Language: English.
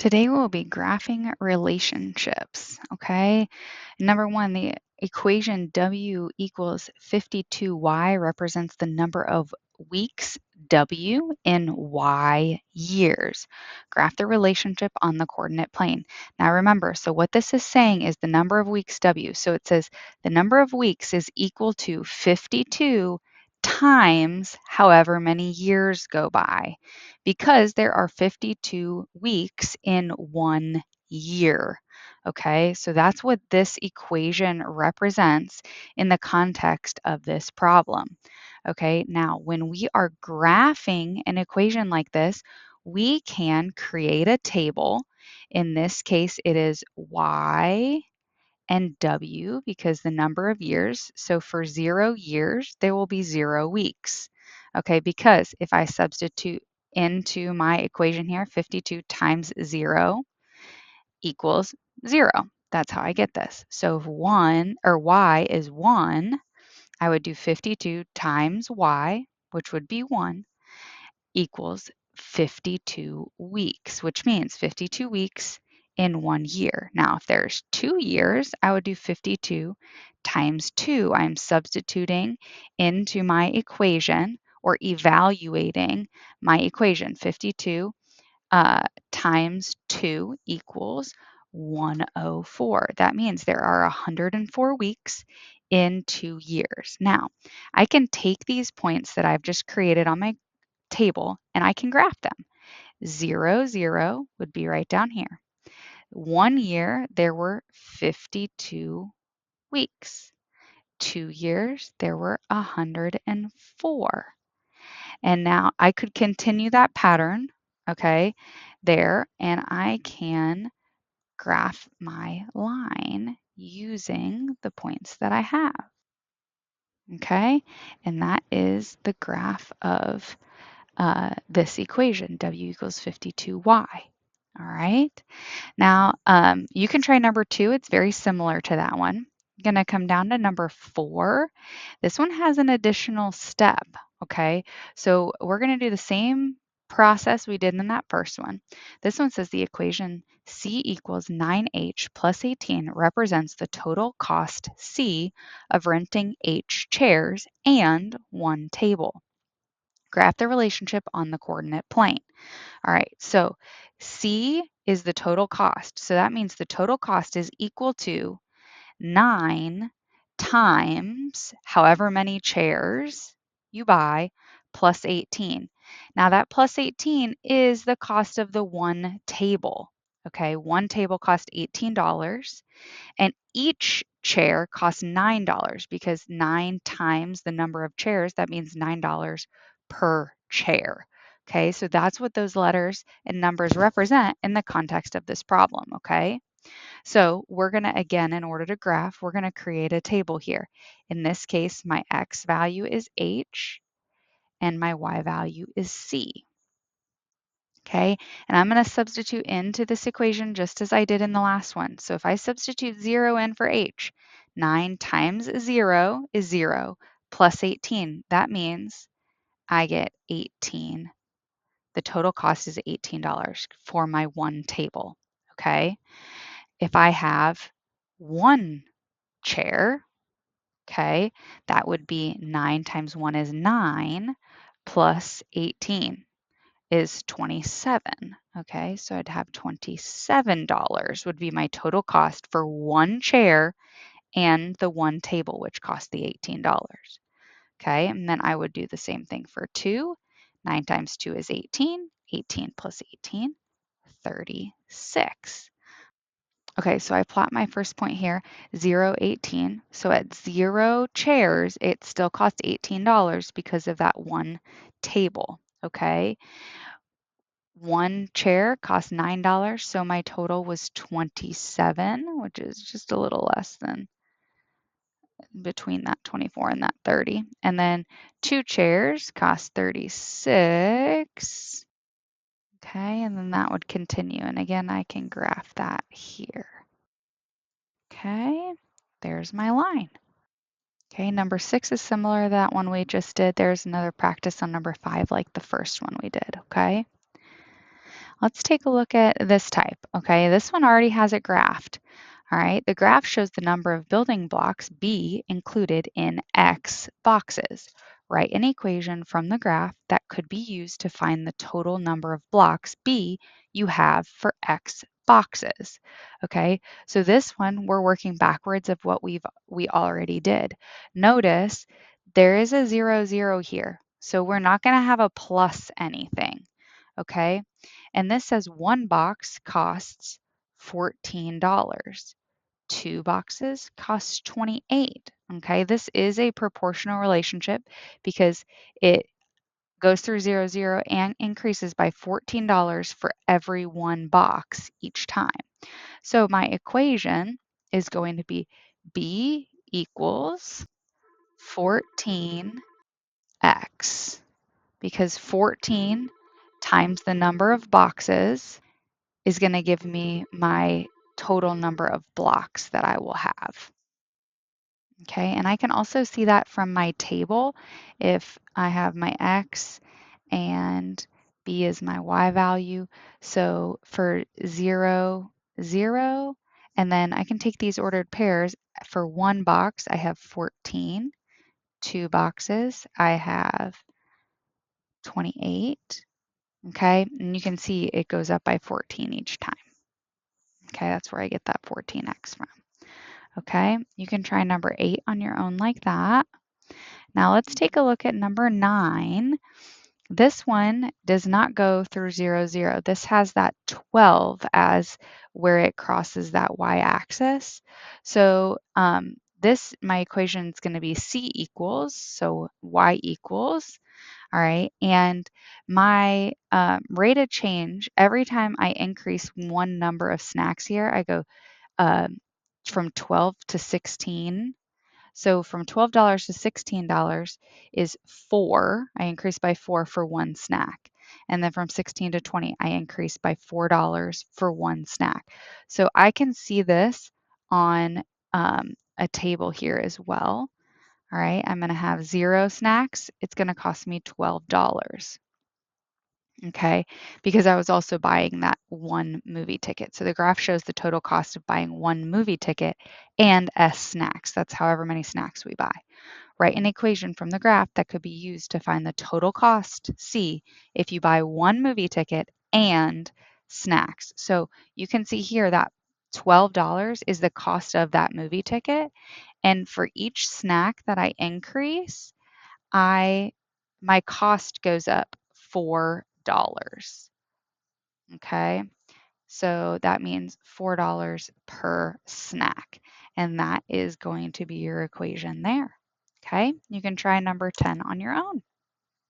Today we'll be graphing relationships, okay? Number one, the equation W equals 52y represents the number of weeks W in Y years. Graph the relationship on the coordinate plane. Now remember, so what this is saying is the number of weeks W. So it says the number of weeks is equal to 52 times however many years go by, because there are 52 weeks in 1 year. Okay, so that's what this equation represents in the context of this problem. Okay, now when we are graphing an equation like this, we can create a table. In this case, it is y and w because the number of years. So for 0 years, there will be 0 weeks. Okay, because if I substitute into my equation here, 52 times 0 equals 0. That's how I get this. So if y is 1, I would do 52 times y, which would be 1, equals 52 weeks, which means 52 weeks in 1 year. Now, if there's 2 years, I would do 52 times 2. I'm substituting into my equation or evaluating my equation. 52 times 2 equals 104. That means there are 104 weeks in 2 years. Now, I can take these points that I've just created on my table and I can graph them. 0, 0 would be right down here. 1 year, there were 52 weeks. 2 years, there were 104. And now I could continue that pattern, okay, there, and I can graph my line using the points that I have, okay? And that is the graph of this equation, W equals 52y. All right. Now, you can try number 2. It's very similar to that one. I'm going to come down to number 4. This one has an additional step, okay? So we're going to do the same process we did in that first one. This one says the equation C equals 9H plus 18 represents the total cost C of renting H chairs and 1 table. Graph the relationship on the coordinate plane. All right, so C is the total cost. So that means the total cost is equal to 9 times however many chairs you buy plus 18. Now that plus 18 is the cost of the 1 table. Okay, 1 table cost $18 and each chair costs $9 because 9 times the number of chairs, that means $9 per chair. Okay, so that's what those letters and numbers represent in the context of this problem, okay? So we're going to, again, in order to graph, we're going to create a table here. In this case, my x value is h and my y value is c. Okay, and I'm going to substitute into this equation just as I did in the last one. So if I substitute 0 in for h, 9 times 0 is 0 plus 18. That means I get 18. The total cost is $18 for my 1 table. Okay, if I have 1 chair, okay, that would be 9 times 1 is 9 plus 18 is 27. Okay, so I'd have $27 would be my total cost for 1 chair and the 1 table, which cost the $18. Okay, and then I would do the same thing for 2. 9 times 2 is 18. 18 plus 18, 36. Okay, so I plot my first point here, 0, 18. So at 0 chairs, it still costs $18 because of that 1 table. Okay, 1 chair cost $9, so my total was 27, which is just a little less than between that 24 and that 30. And then 2 chairs cost 36. Okay, and then that would continue. And again, I can graph that here. Okay, there's my line. Okay, number 6 is similar to that one we just did. There's another practice on number 5 like the first one we did, okay? Let's take a look at this type. Okay, this one already has it graphed. All right, the graph shows the number of building blocks B included in X boxes. Write an equation from the graph that could be used to find the total number of blocks B you have for X boxes. Okay, so this one we're working backwards of what we already did. Notice there is a 0, 0 here, so we're not going to have a plus anything. Okay, and this says one box costs $14. Two boxes costs 28. Okay, this is a proportional relationship because it goes through 0, 0 and increases by $14 for every one box each time. So my equation is going to be B equals 14x because 14 times the number of boxes is going to give me my total number of blocks that I will have. Okay, and I can also see that from my table. If I have my X and B is my Y value. So for 0, 0, and then I can take these ordered pairs. For one box, I have 14. Two boxes, I have 28. Okay, and you can see it goes up by 14 each time. Okay, that's where I get that 14x from. Okay, you can try number 8 on your own like that. Now let's take a look at number 9. This one does not go through 0, 0. This has that 12 as where it crosses that y-axis. So my equation is going to be C equals, so y equals, all right, and my rate of change, every time I increase one number of snacks here, I go um, from 12 to 16. So from $12 to $16 is 4. I increase by 4 for one snack. And then from 16 to 20, I increase by $4 for one snack. So I can see this on a table here as well. All right, I'm going to have 0 snacks. It's going to cost me $12. Okay, because I was also buying that one movie ticket. So the graph shows the total cost of buying one movie ticket and S snacks. That's however many snacks we buy. Write an equation from the graph that could be used to find the total cost, C, if you buy one movie ticket and snacks. So you can see here that $12 is the cost of that movie ticket. And for each snack that I increase, my cost goes up $4. Okay. So that means $4 per snack. And that is going to be your equation there. Okay. You can try number 10 on your own.